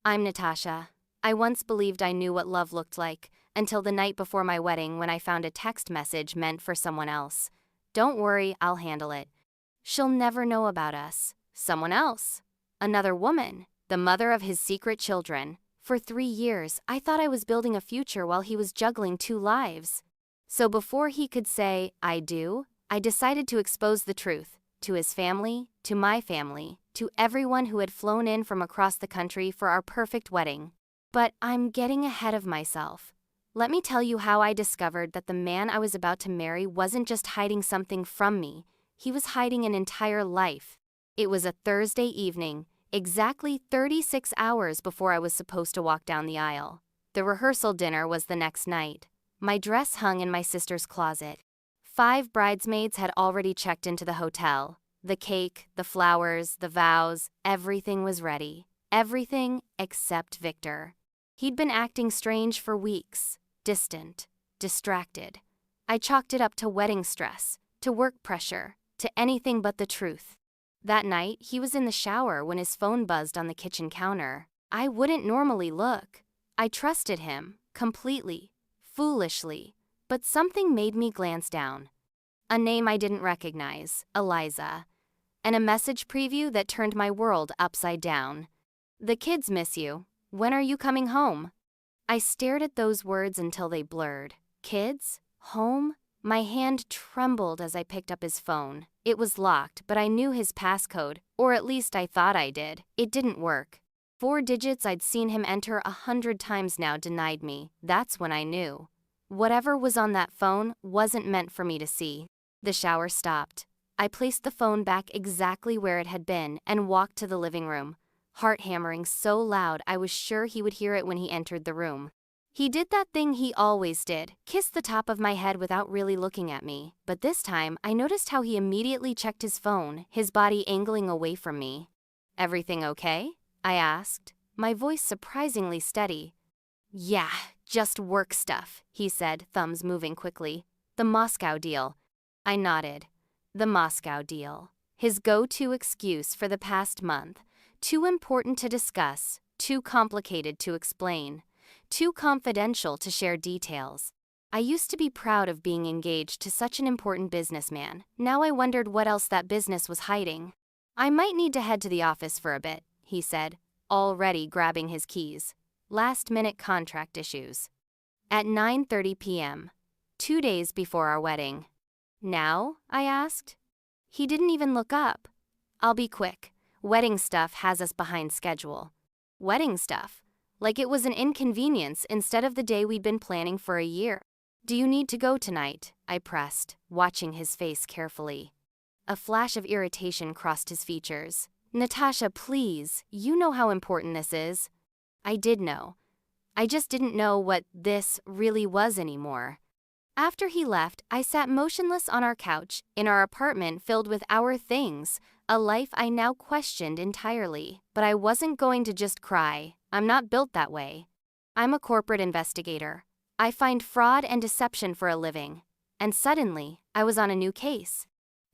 I'm Natasha. I once believed I knew what love looked like, until the night before my wedding when I found a text message meant for someone else. Don't worry, I'll handle it. She'll never know about us. Someone else. Another woman. The mother of his secret children. For 3 years, I thought I was building a future while he was juggling 2 lives. So before he could say, I do, I decided to expose the truth. To his family, to my family, to everyone who had flown in from across the country for our perfect wedding. But I'm getting ahead of myself. Let me tell you how I discovered that the man I was about to marry wasn't just hiding something from me, he was hiding an entire life. It was a Thursday evening, exactly 36 hours before I was supposed to walk down the aisle. The rehearsal dinner was the next night. My dress hung in my sister's closet. 5 bridesmaids had already checked into the hotel. The cake, the flowers, the vows, everything was ready. Everything except Viktor. He'd been acting strange for weeks, distant, distracted. I chalked it up to wedding stress, to work pressure, to anything but the truth. That night, he was in the shower when his phone buzzed on the kitchen counter. I wouldn't normally look. I trusted him, completely, foolishly, but something made me glance down. A name I didn't recognize, Eliza, and a message preview that turned my world upside down. The kids miss you. When are you coming home? I stared at those words until they blurred. Kids? Home? My hand trembled as I picked up his phone. It was locked, but I knew his passcode, or at least I thought I did. It didn't work. 4 digits I'd seen him enter 100 times now denied me. That's when I knew. Whatever was on that phone wasn't meant for me to see. The shower stopped. I placed the phone back exactly where it had been and walked to the living room, heart hammering so loud I was sure he would hear it when he entered the room. He did that thing he always did, kiss the top of my head without really looking at me, but this time I noticed how he immediately checked his phone, his body angling away from me. Everything okay? I asked, my voice surprisingly steady. Yeah, just work stuff, he said, thumbs moving quickly. The Moscow deal. I nodded. The Moscow deal. His go-to excuse for the past month. Too important to discuss, too complicated to explain, too confidential to share details. I used to be proud of being engaged to such an important businessman. Now I wondered what else that business was hiding. I might need to head to the office for a bit, he said, already grabbing his keys. Last-minute contract issues. At 9:30 p.m., 2 days before our wedding. Now? I asked. He didn't even look up. I'll be quick. Wedding stuff has us behind schedule. Wedding stuff? Like it was an inconvenience instead of the day we'd been planning for a year. Do you need to go tonight? I pressed, watching his face carefully. A flash of irritation crossed his features. Natasha, please, you know how important this is. I did know. I just didn't know what this really was anymore. After he left, I sat motionless on our couch, in our apartment filled with our things, a life I now questioned entirely. But I wasn't going to just cry. I'm not built that way. I'm a corporate investigator. I find fraud and deception for a living. And suddenly, I was on a new case.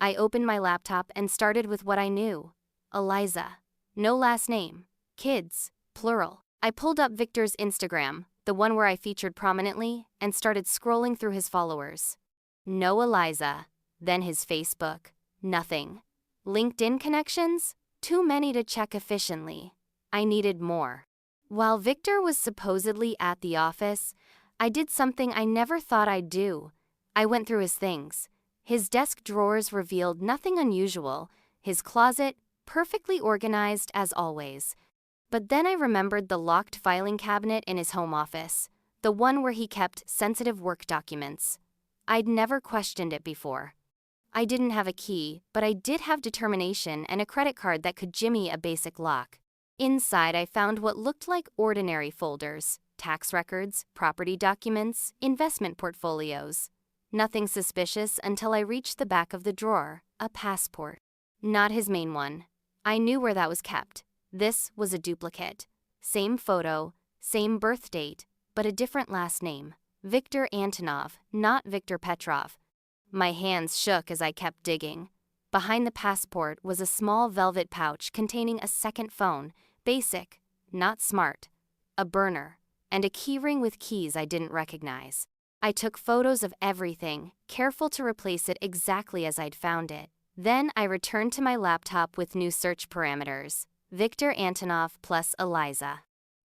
I opened my laptop and started with what I knew. Eliza. No last name. Kids. Plural. I pulled up Viktor's Instagram, the one where I featured prominently, and started scrolling through his followers. No Eliza. Then his Facebook. Nothing. LinkedIn connections? Too many to check efficiently. I needed more. While Viktor was supposedly at the office, I did something I never thought I'd do. I went through his things. His desk drawers revealed nothing unusual, his closet, perfectly organized as always. But then I remembered the locked filing cabinet in his home office, the one where he kept sensitive work documents. I'd never questioned it before. I didn't have a key, but I did have determination and a credit card that could jimmy a basic lock. Inside, I found what looked like ordinary folders, tax records, property documents, investment portfolios. Nothing suspicious until I reached the back of the drawer, a passport. Not his main one. I knew where that was kept. This was a duplicate. Same photo, same birth date, but a different last name. Viktor Antonov, not Viktor Petrov. My hands shook as I kept digging. Behind the passport was a small velvet pouch containing a second phone, basic, not smart, a burner, and a keyring with keys I didn't recognize. I took photos of everything, careful to replace it exactly as I'd found it. Then I returned to my laptop with new search parameters: Viktor Antonov plus Eliza.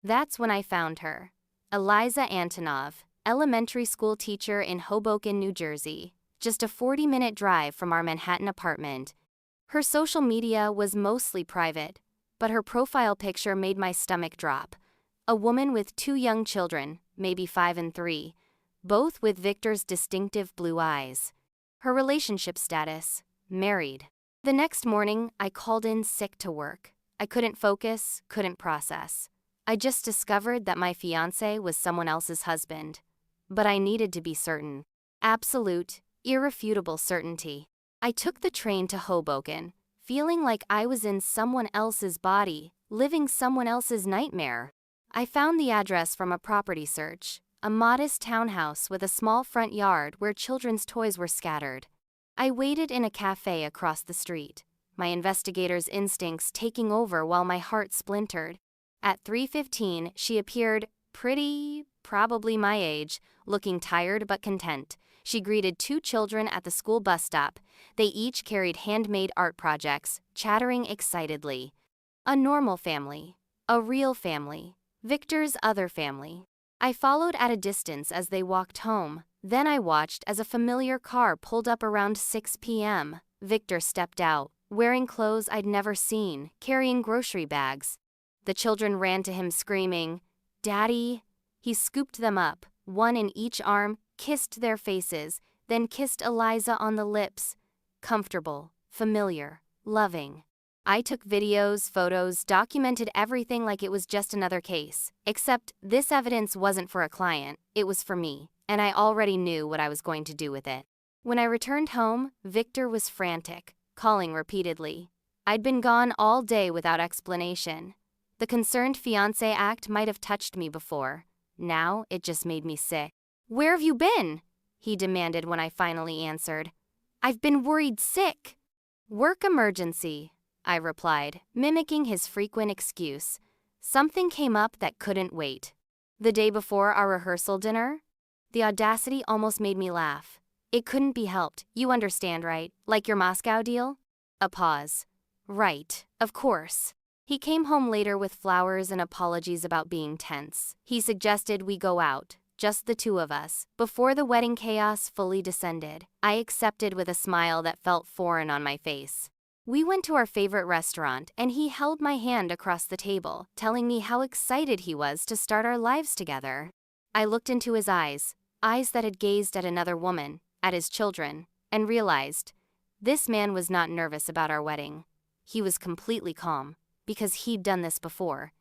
That's when I found her. Eliza Antonov, elementary school teacher in Hoboken, New Jersey, just a 40-minute drive from our Manhattan apartment. Her social media was mostly private, but her profile picture made my stomach drop. A woman with 2 young children, maybe 5 and 3, both with Viktor's distinctive blue eyes. Her relationship status: married. The next morning, I called in sick to work. I couldn't focus, couldn't process. I just discovered that my fiancé was someone else's husband. But I needed to be certain. Absolute, irrefutable certainty. I took the train to Hoboken, feeling like I was in someone else's body, living someone else's nightmare. I found the address from a property search, a modest townhouse with a small front yard where children's toys were scattered. I waited in a cafe across the street, my investigator's instincts taking over while my heart splintered. At 3:15, she appeared, pretty, probably my age, looking tired but content. She greeted 2 children at the school bus stop. They each carried handmade art projects, chattering excitedly. A normal family. A real family. Viktor's other family. I followed at a distance as they walked home. Then I watched as a familiar car pulled up around 6 p.m. Viktor stepped out, wearing clothes I'd never seen, carrying grocery bags. The children ran to him screaming, "Daddy!" He scooped them up, one in each arm, kissed their faces, then kissed Eliza on the lips. Comfortable, familiar, loving. I took videos, photos, documented everything like it was just another case. Except this evidence wasn't for a client, it was for me, and I already knew what I was going to do with it. When I returned home, Viktor was frantic, calling repeatedly. I'd been gone all day without explanation. The concerned fiancé act might have touched me before. Now, it just made me sick. "Where have you been?" he demanded when I finally answered. "I've been worried sick." "Work emergency," I replied, mimicking his frequent excuse. Something came up that couldn't wait. The day before our rehearsal dinner? The audacity almost made me laugh. "It couldn't be helped, you understand, right? Like your Moscow deal?" A pause. "Right, of course." He came home later with flowers and apologies about being tense. He suggested we go out, just the 2 of us, before the wedding chaos fully descended. I accepted with a smile that felt foreign on my face. We went to our favorite restaurant, and he held my hand across the table, telling me how excited he was to start our lives together. I looked into his eyes that had gazed at another woman, at his children, and realized this man was not nervous about our wedding. He was completely calm, because he'd done this before.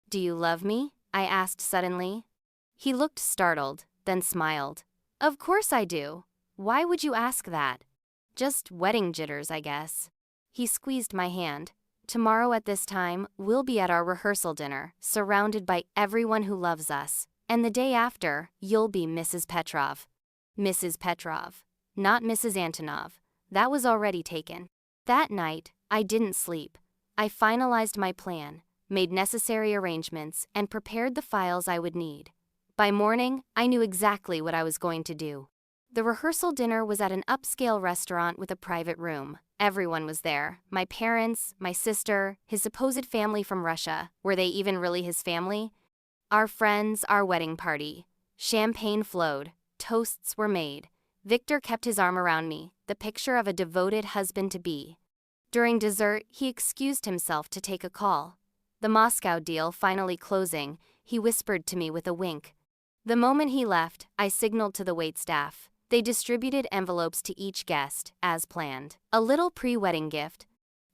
"Do you love me?" I asked suddenly. He looked startled, then smiled. "Of course I do. Why would you ask that?" "Just wedding jitters, I guess." He squeezed my hand. "Tomorrow at this time, we'll be at our rehearsal dinner, surrounded by everyone who loves us. And the day after, you'll be Mrs. Petrov." Mrs. Petrov, not Mrs. Antonov. That was already taken. That night, I didn't sleep. I finalized my plan, made necessary arrangements, and prepared the files I would need. By morning, I knew exactly what I was going to do. The rehearsal dinner was at an upscale restaurant with a private room. Everyone was there. My parents, my sister, his supposed family from Russia. Were they even really his family? Our friends, our wedding party. Champagne flowed. Toasts were made. Viktor kept his arm around me, the picture of a devoted husband-to-be. During dessert, he excused himself to take a call. The Moscow deal finally closing, he whispered to me with a wink. The moment he left, I signaled to the waitstaff. They distributed envelopes to each guest, as planned. "A little pre-wedding gift,"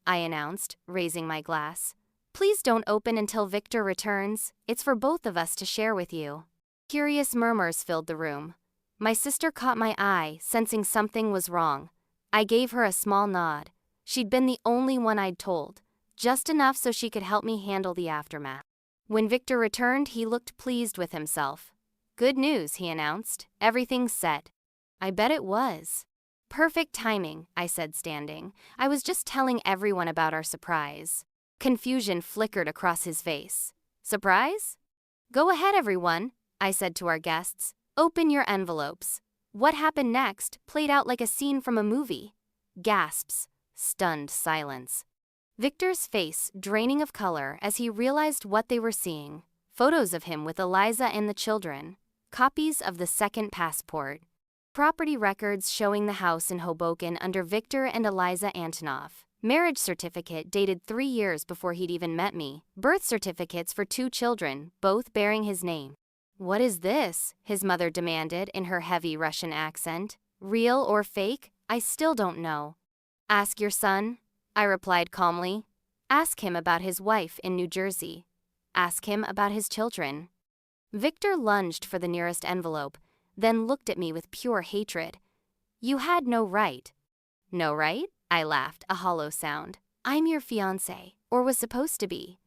I announced, raising my glass. "Please don't open until Viktor returns. It's for both of us to share with you." Curious murmurs filled the room. My sister caught my eye, sensing something was wrong. I gave her a small nod. She'd been the only one I'd told, just enough so she could help me handle the aftermath. When Viktor returned, he looked pleased with himself. "Good news," he announced. "Everything's set." I bet it was. "Perfect timing," I said, standing. "I was just telling everyone about our surprise." Confusion flickered across his face. Surprise? Go ahead, everyone, I said to our guests. Open your envelopes. What happened next played out like a scene from a movie. Gasps, stunned silence. Viktor's face draining of color as he realized what they were seeing. Photos of him with Eliza and the children. Copies of the second passport. Property records showing the house in Hoboken under Viktor and Eliza Antonov. Marriage certificate dated 3 years before he'd even met me. Birth certificates for 2 children, both bearing his name. What is this? His mother demanded in her heavy Russian accent. Real or fake? I still don't know. Ask your son, I replied calmly. Ask him about his wife in New Jersey. Ask him about his children. Viktor lunged for the nearest envelope, then looked at me with pure hatred. You had no right. No right? I laughed, a hollow sound. I'm your fiancé, or was supposed to be.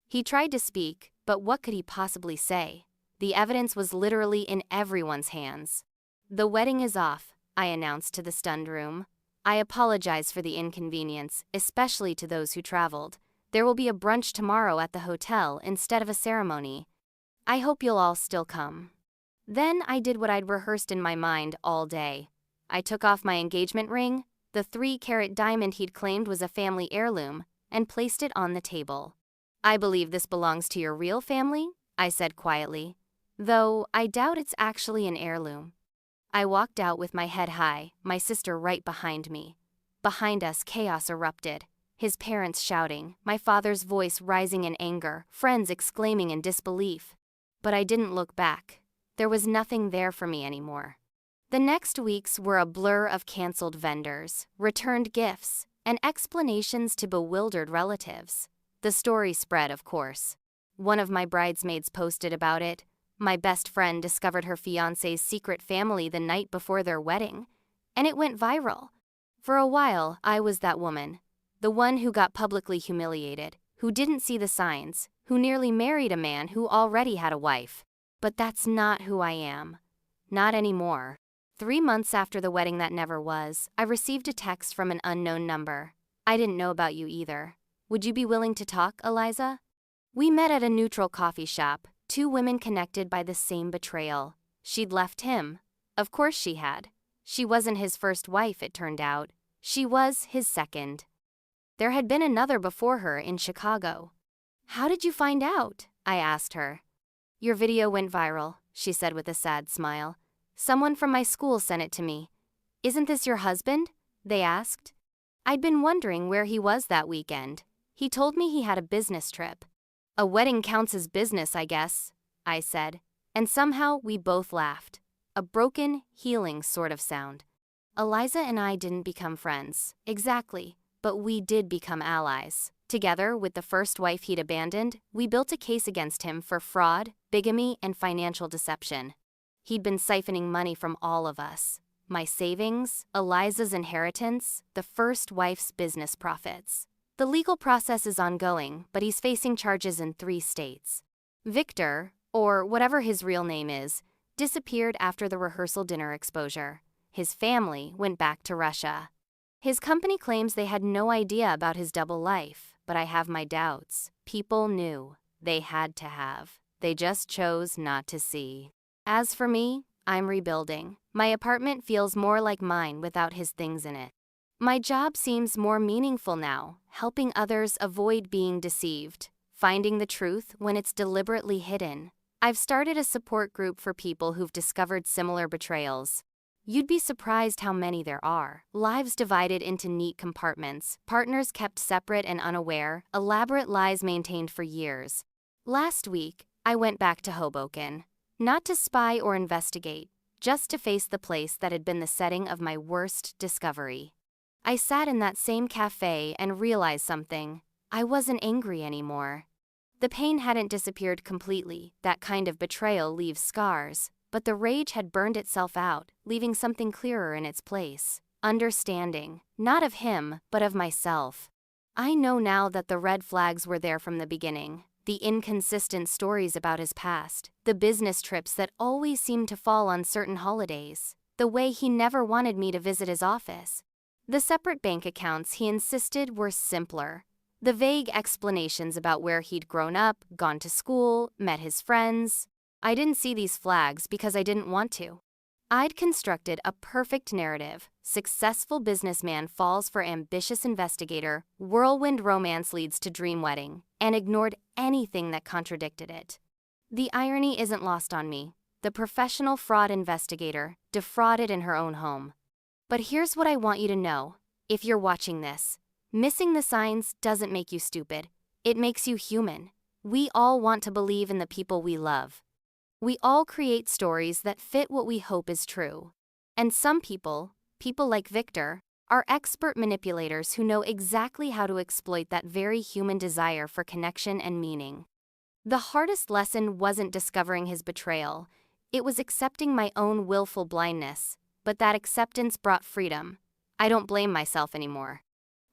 He tried to speak, but what could he possibly say? The evidence was literally in everyone's hands. The wedding is off, I announced to the stunned room. I apologize for the inconvenience, especially to those who traveled. There will be a brunch tomorrow at the hotel instead of a ceremony. I hope you'll all still come. Then I did what I'd rehearsed in my mind all day. I took off my engagement ring, the 3-carat diamond he'd claimed was a family heirloom, and placed it on the table. I believe this belongs to your real family, I said quietly, though I doubt it's actually an heirloom. I walked out with my head high, my sister right behind me. Behind us, chaos erupted. His parents shouting, my father's voice rising in anger, friends exclaiming in disbelief. But I didn't look back. There was nothing there for me anymore. The next weeks were a blur of canceled vendors, returned gifts, and explanations to bewildered relatives. The story spread, of course. One of my bridesmaids posted about it. My best friend discovered her fiancé's secret family the night before their wedding, and it went viral. For a while, I was that woman, the one who got publicly humiliated, who didn't see the signs, who nearly married a man who already had a wife. But that's not who I am. Not anymore. 3 months after the wedding that never was, I received a text from an unknown number. I didn't know about you either. Would you be willing to talk, Eliza? We met at a neutral coffee shop, 2 women connected by the same betrayal. She'd left him. Of course she had. She wasn't his first wife, it turned out. She was his second. There had been another before her in Chicago. How did you find out? I asked her. Your video went viral, she said with a sad smile. Someone from my school sent it to me. Isn't this your husband? They asked. I'd been wondering where he was that weekend. He told me he had a business trip. A wedding counts as business, I guess, I said. And somehow we both laughed. A broken, healing sort of sound. Eliza and I didn't become friends, exactly, but we did become allies. Together with the first wife he'd abandoned, we built a case against him for fraud, bigamy, and financial deception. He'd been siphoning money from all of us. My savings, Eliza's inheritance, the first wife's business profits. The legal process is ongoing, but he's facing charges in 3 states. Viktor, or whatever his real name is, disappeared after the rehearsal dinner exposure. His family went back to Russia. His company claims they had no idea about his double life, but I have my doubts. People knew. They had to have. They just chose not to see. As for me, I'm rebuilding. My apartment feels more like mine without his things in it. My job seems more meaningful now, helping others avoid being deceived, finding the truth when it's deliberately hidden. I've started a support group for people who've discovered similar betrayals. You'd be surprised how many there are. Lives divided into neat compartments, partners kept separate and unaware, elaborate lies maintained for years. Last week, I went back to Hoboken. Not to spy or investigate, just to face the place that had been the setting of my worst discovery. I sat in that same cafe and realized something. I wasn't angry anymore. The pain hadn't disappeared completely, that kind of betrayal leaves scars, but the rage had burned itself out, leaving something clearer in its place. Understanding, not of him, but of myself. I know now that the red flags were there from the beginning. The inconsistent stories about his past, the business trips that always seemed to fall on certain holidays, the way he never wanted me to visit his office. The separate bank accounts he insisted were simpler. The vague explanations about where he'd grown up, gone to school, met his friends. I didn't see these flags because I didn't want to. I'd constructed a perfect narrative. Successful businessman falls for ambitious investigator, whirlwind romance leads to dream wedding, and ignored anything that contradicted it. The irony isn't lost on me. The professional fraud investigator defrauded in her own home. But here's what I want you to know. If you're watching this, missing the signs doesn't make you stupid. It makes you human. We all want to believe in the people we love. We all create stories that fit what we hope is true. And some people like Viktor, are expert manipulators who know exactly how to exploit that very human desire for connection and meaning. The hardest lesson wasn't discovering his betrayal. It was accepting my own willful blindness. But that acceptance brought freedom. I don't blame myself anymore.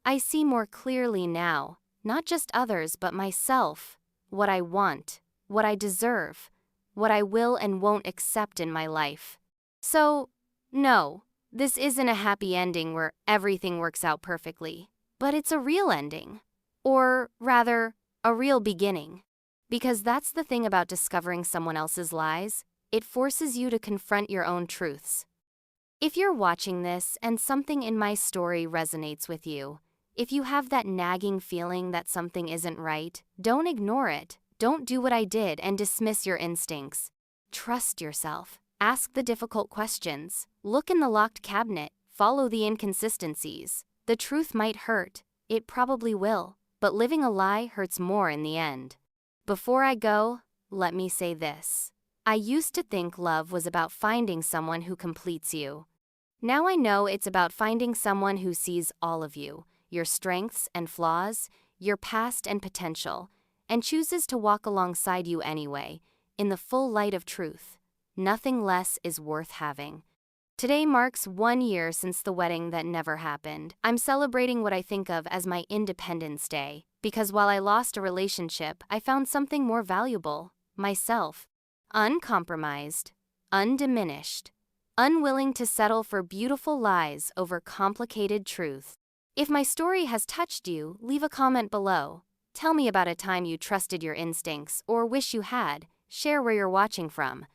I see more clearly now, not just others but myself, what I want, what I deserve, what I will and won't accept in my life. So, no, this isn't a happy ending where everything works out perfectly, but it's a real ending. Or, rather, a real beginning. Because that's the thing about discovering someone else's lies, it forces you to confront your own truths. If you're watching this and something in my story resonates with you, if you have that nagging feeling that something isn't right, don't ignore it. Don't do what I did and dismiss your instincts. Trust yourself. Ask the difficult questions. Look in the locked cabinet. Follow the inconsistencies. The truth might hurt. It probably will. But living a lie hurts more in the end. Before I go, let me say this. I used to think love was about finding someone who completes you. Now I know it's about finding someone who sees all of you, your strengths and flaws, your past and potential, and chooses to walk alongside you anyway, in the full light of truth. Nothing less is worth having. Today marks 1 year since the wedding that never happened. I'm celebrating what I think of as my Independence Day, because while I lost a relationship, I found something more valuable, myself. Uncompromised, undiminished, unwilling to settle for beautiful lies over complicated truth. If my story has touched you, leave a comment below. Tell me about a time you trusted your instincts or wish you had. Share where you're watching from.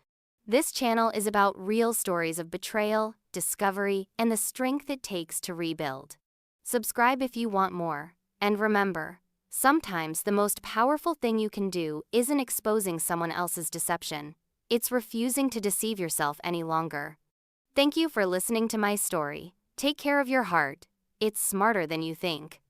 This channel is about real stories of betrayal, discovery, and the strength it takes to rebuild. Subscribe if you want more. And remember, sometimes the most powerful thing you can do isn't exposing someone else's deception. It's refusing to deceive yourself any longer. Thank you for listening to my story. Take care of your heart. It's smarter than you think.